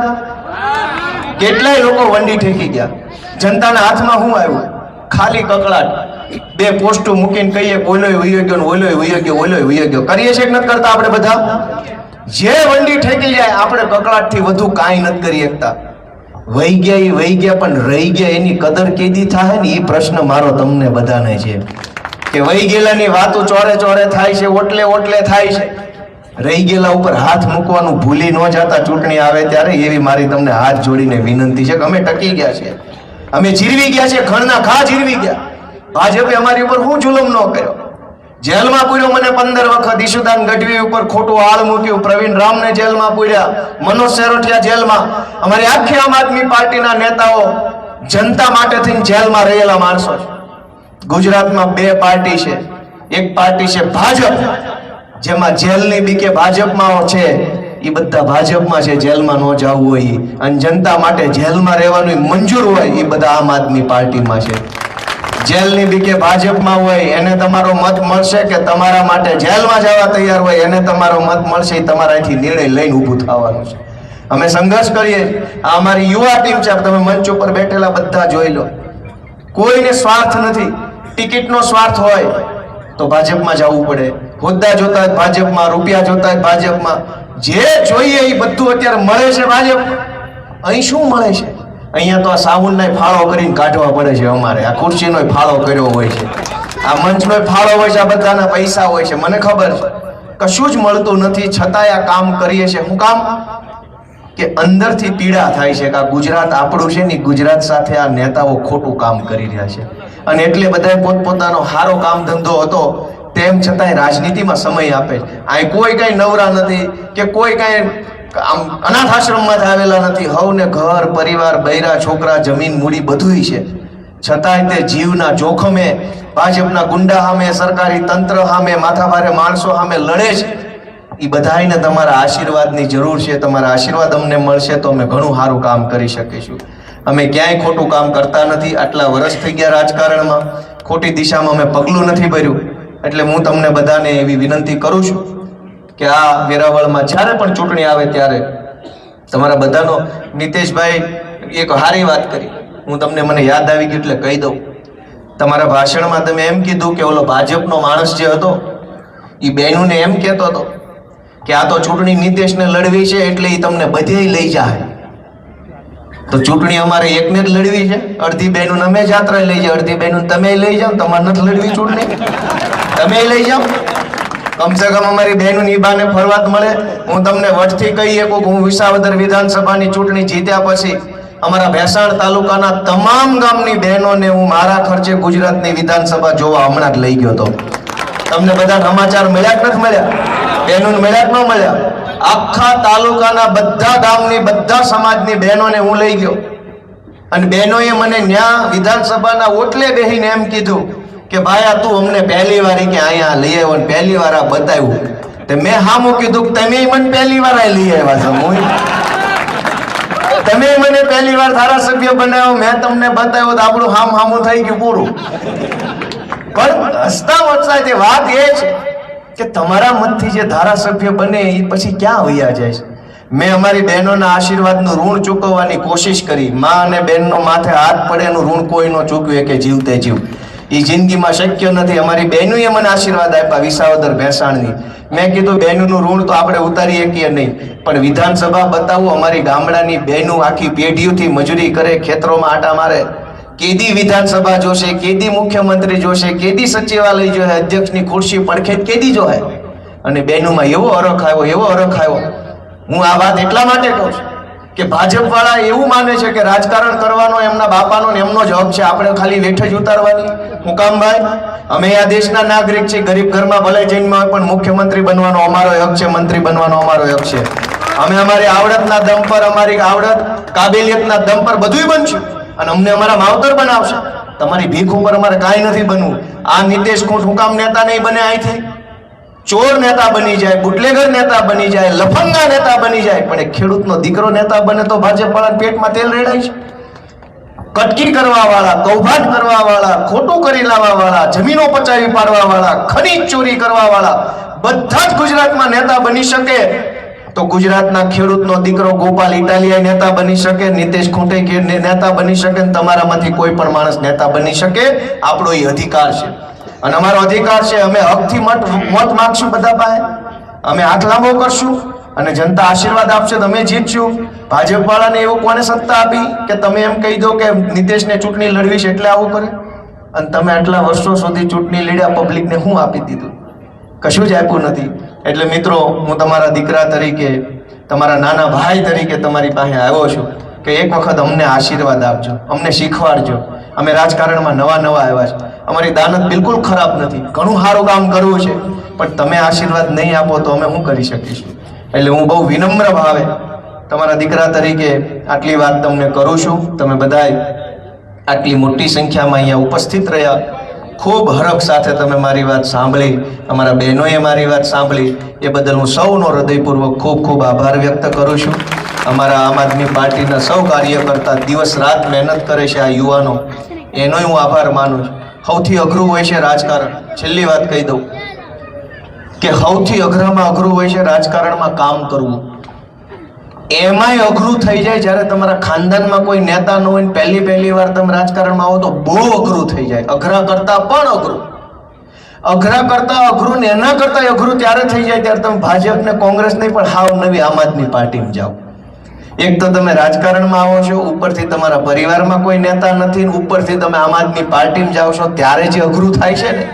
કેટલાય લોકો વંડી ઠેકી ગયા. જનતાના હાથમાં શું આવ્યું? ખાલી કકળાટ. 2 પોસ્ટો મૂકીને કહીએ ઓલોય વયો ગયો, ઓલોય વયો ગયો, ઓલોય વયો ગયો. કરીએ છીએ કે નથી કરતા આપણે બધા? જે વંડી ઠેકી જાય આપણે કકળાટથી વધુ કાંઈ નથી કરી શકતા. વહી ગયા, પણ રહી ગયા એની કદર કેદી થાય ને, એ પ્રશ્ન મારો તમને બધાને છે કે વહી ગયેલાની વાતો ચોરે થાય છે, ઓટલે થાય છે. રહી ગયેલા ઉપર હાથ મૂકવાનું ભૂલી ન જતા ચૂંટણી આવે ત્યારે, એવી મારી તમને હાથ જોડીને વિનંતી છે કે અમે ટકી ગયા છીએ, અમે જીરવી ગયા છીએ, ખણના ઘા જીરવી ગયા. ભાજપે અમારી ઉપર શું જુલમ ન કર્યો? જેલમાં પૂર્યો મને 15 વખત, ઈશુદાન ગઢવી ઉપર ખોટું આળ મૂક્યું, પ્રવીણ રામને જેલમાં પૂર્યા, મનોજ સેરોઠિયા જેલમાં. અમારી આખી આમ આદમી પાર્ટીના નેતાઓ જનતા માટે થઈને જેલમાં રહેલા માણસો છે. ગુજરાતમાં 2 પાર્ટી છે. એક પાર્ટી છે ભાજપ, જેમાં જેલની બીકે ભાજપમાં છે, એ બધા ભાજપમાં છે, જેલમાં ન જવું હોય. અને જનતા માટે જેલમાં રહેવાનું મંજૂર હોય એ બધા આમ આદમી પાર્ટીમાં છે. જેલની બીકે ભાજપમાં હોય એને તમારો મત મળશે કે તમારા માટે જેલમાં જવા તૈયાર હોય એને તમારો મત મળશે? એ તમારાથી નિર્ણય લઈને ઊભું થવાનું છે. અમે સંઘર્ષ કરીએ. આ અમારી યુવા ટીમ છે. તમે મંચ ઉપર બેઠેલા બધા જોઈ લો. કોઈને સ્વાર્થ નથી. ટિકિટનો સ્વાર્થ હોય તો ભાજપમાં જવું પડે. હોદ્દા જોતા જ ભાજપમાં, રૂપિયા જોતા જ ભાજપમાં. જે જોઈએ એ બધું અત્યારે મળે છે ભાજપ. અહીં શું મળે છે? અહીંયા તો આ સાબુનનો ફાળો કરીને કાઢવા પડે છે. અમારે આ ખુરશીનો ફાળો કર્યો હોય છે, આ મંચનો ફાળો હોય છે, આ બધાના પૈસા હોય છે. મને ખબર છે કશું જ મળતું નથી, છતાંય આ કામ કરીએ છીએ. શું કામ? કે અંદરથી પીડા થાય છે કે આ ગુજરાત આપણું છે ને, ગુજરાત સાથે આ નેતાઓ ખોટું કામ કરી રહ્યા છે. અને એટલે બધાએ પોતપોતાનો સારો કામ ધંધો હતો તેમ છતાંય રાજનીતિમાં સમય આપે છે. આ કોઈ કઈ નવરા નથી કે કોઈ કઈ આમ અનાથ આશ્રમમાં આવેલા નથી. હવને ઘર પરિવાર, બૈરા છોકરા, જમીન મૂડી બધુંય છે. છતાંય તે જીવના જોખમે ભાજપના ગુંડા સામે, સરકારી તંત્ર સામે, માથાભારે માણસો સામે લડે છે. એ બધાને તમારા આશીર્વાદની જરૂર છે. તમારા આશીર્વાદ અમને મળશે તો અમે ઘણું સારું કામ કરી શકીશું. અમે ક્યાંય ખોટું કામ કરતા નથી. આટલા વર્ષ થઈ ગયા રાજકારણમાં, ખોટી દિશામાં અમે પગલું નથી ભર્યું. એટલે હું તમને બધાને એવી વિનંતી કરું છું કે આ વેરાવળમાં જ્યારે પણ ચૂંટણી આવે ત્યારે તમારા બધાનો, નીતેશભાઈ એક સારી વાત કરી, હું તમને મને યાદ આવી ગયું એટલે કહી દઉં. તમારા ભાષણમાં તમે એમ કીધું કે ઓલો ભાજપનો માણસ જે હતો એ બહેનોને એમ કહેતો હતો કે આ તો ચૂંટણી નીતેશને લડવી છે એટલે એ તમને બધે લઈ જાય. તો ચૂંટણી અમારે એકને જ લડવી છે. અડધી બહેનોને અમે જાત્રા લઈ જાય, અડધી બહેનોને તમે લઈ જાઓ. તમારે નથી લડવી ચૂંટણી, તમે લઈ જાઓ. કમસે કમ અમારી બહેનોની બાને ફરવા મળે. હું તમને વટથી કહી શકું કે હું વિસાવદર વિધાનસભાની ચૂંટણી જીત્યા પછી અમારા ભેસાણ તાલુકાના તમામ ગામની બહેનોને હું મારા ખર્ચે ગુજરાતની વિધાનસભા જોવા હમણાં જ લઈ ગયો હતો. તમને બધા સમાચાર મળ્યા કે નથી મળ્યા? બહેનોને મળ્યા કે ન મળ્યા? આખા તાલુકાના બધા ગામની બધા સમાજની બહેનોને હું લઈ ગયો અને બહેનોએ મને ન્યા વિધાનસભાના ઓટલે બેહીને એમ કીધું કે ભાઈ આ તું અમને પહેલી વાર કે અહીંયા લઈ આવ્યો ને પહેલી વાર આ બતાવ્યું. તે મેં હામું કીધું કે તમે મને પહેલી વાર આ લઈ આવ્યા છો. તમે મને પહેલી વાર ધારાસભ્ય બનાવ્યો, મેં તમને બતાવ્યો તો આપણું હામું થઈ ગયું પૂરું. પણ હસતા વચતા તે વાત એ છે કે તમારા મનથી જે ધારાસભ્ય બને એ પછી ક્યાં વયા જાય છે. મેં અમારી બહેનોના આશીર્વાદનું ઋણ ચૂકવવાની કોશિશ કરી. માં અને બહેનનો માથે હાથ પડે એનું ઋણ કોઈ ન ચૂકવે કે જીવતે જીવ. એ જિંદગીમાં શક્ય નથી. અમારી બહેનોએ મને આશીર્વાદ આપ્યા વિસાવદર ભેસાણની. મેં કીધું બહેનોનું ઋણ તો આપણે ઉતારી શકીએ નહીં, પણ વિધાનસભા બતાવું. અમારી ગામડાની બહેનો આખી પેઢીઓથી મજૂરી કરે, ખેતરોમાં આટા મારે. કેદી વિધાનસભા જોશે, કેદી મુખ્યમંત્રી જોશે, કેદી સચિવાલય જોશે, અધ્યક્ષની ખુરશી પડખે કેદી જોહે. અને બહેનોમાં એવો અરખ આવ્યો, એવો અરખ આવ્યો. હું આ વાત એટલા માટે કહું છું કે ભાજપ વાળા એવું માને છે કે રાજકારણ કરવાનો એમના બાપાનો ને એમનો જ હક છે, આપણે ખાલી વેઠ જ ઉતારવાની. હું કામ ભાઈ? અમે આ દેશના નાગરિક છીએ. ગરીબ ઘરમાં ભલે જન્મ હોય પણ મુખ્યમંત્રી બનવાનો અમારો હક છે, મંત્રી બનવાનો અમારો હક છે. અમે અમારી આવડતના દમ પર, અમારી આવડત કાબેલિયતના દમ પર બધું બનશું અને અમને અમારા માવતર બનાવશે. તમારી ભીખ ઉપર અમારે કાંઈ નથી બનવું. આ નીતેશ હું કામ નેતા નહીં બને? અહીંથી ચોર નેતા બની જાય, બુટલેગર નેતા બની જાય, લફંગા નેતા બની જાય, પણ એક ખેડૂતનો દીકરો નેતા બને તો ભાજપ વાળા પેટમાં તેલ રેડાય છે. કટકી કરવા વાળા, કૌભાંડ કરવા વાળા, ખોટું કરી લાવવા વાળા, જમીનો પચાવી પાડવા વાળા, ખનીજ ચોરી કરવા વાળા બધા જ ગુજરાતમાં નેતા બની શકે તો ગુજરાતના ખેડૂતનો દીકરો ગોપાલ ઇટાલિયા નેતા બની શકે, નીતેશ ખૂંટે નેતા બની શકે, તમારામાંથી કોઈ પણ માણસ નેતા બની શકે. આપણો એ અધિકાર છે અને અમારો અધિકાર છે. અમે હકથી મત માંગશું બધા પાસે, અમે હાથ લાંબો કરશું અને જનતા આશીર્વાદ આપશે તો અમે જીતશું. ભાજપ વાળાને એવું કોને સત્તા આપી કે તમે એમ કહી દો કે નીતેશને ચૂંટણી લડવી છે એટલે આવું કરે? અને તમે આટલા વર્ષો સુધી ચૂંટણી લડ્યા, પબ્લિકને શું આપી દીધું? કશું જ આપ્યું નથી. એટલે મિત્રો, હું તમારા દીકરા તરીકે, તમારા નાના ભાઈ તરીકે તમારી પાસે આવ્યો છું કે એક વખત અમને આશીર્વાદ આપજો, અમને શીખવાડજો. અમે રાજકારણમાં નવા આવ્યા છે. અમારી દાનત બિલકુલ ખરાબ નથી, ઘણું સારું કામ કરવું છે, પણ તમે આશીર્વાદ નહીં આપો તો અમે શું કરી શકીશું? એટલે હું બહુ વિનમ્ર ભાવે તમારા દીકરા તરીકે આટલી વાત તમને કરું છું. તમે બધાય આટલી મોટી સંખ્યામાં અહીંયા ઉપસ્થિત રહ્યા, ખૂબ હરખ સાથે તમે મારી વાત સાંભળી, અમારા બહેનોએ મારી વાત સાંભળી, એ બદલ હું સૌનો હૃદયપૂર્વક ખૂબ આભાર વ્યક્ત કરું છું. અમારા આમ આદમી પાર્ટીના સૌ કાર્યકર્તા દિવસ રાત મહેનત કરે છે, આ યુવાનો, એનોય હું આભાર માનું છું. સૌથી અઘરું હોય છે રાજકારણ. છેલ્લી વાત કહી દઉં કે સૌથી અઘરામાં અઘરું હોય છે રાજકારણમાં કામ કરવું. એમાંય અઘરું થઈ જાય જ્યારે તમારા ખાનદાનમાં કોઈ નેતા ન હોય ને પહેલી વાર તમે રાજકારણમાં આવો તો બહુ અઘરું થઈ જાય. અઘરા કરતા પણ અઘરું, અઘરા કરતા અઘરું ને એના કરતા અઘરું ત્યારે થઈ જાય ત્યારે તમે ભાજપ ને કોંગ્રેસ નહીં પણ હાવ નવી આમ આદમી પાર્ટીમાં જાઓ. એક તો તમે રાજકારણમાં આવો છો, ઉપરથી તમારા પરિવારમાં કોઈ નેતા નથી, ઉપરથી તમે આમ આદમી પાર્ટીમાં જાઓ છો, ત્યારે જે અઘરું થાય છે ને,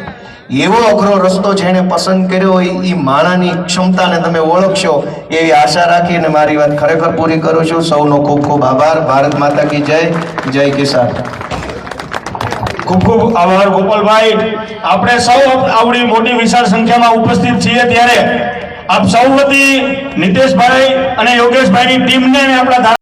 એવો અઘરો રસ્તો જેણે પસંદ કર્યો હોય એ માણાની ક્ષમતાને તમે ઓળખશો એવી આશા રાખીને મારી વાત ખરેખર પૂરી કરું છું. સૌનો ખૂબ ખૂબ આભાર. ભારત માતા કી જય. જય કિસાન. ખૂબ ખૂબ આભાર ગોપાલભાઈ. આપણે સૌ આવડી મોટી વિશાળ સંખ્યામાં ઉપસ્થિત છીએ ત્યારે આપ સૌ વતી નીતેશભાઈ અને યોગેશભાઈની ટીમને આપણા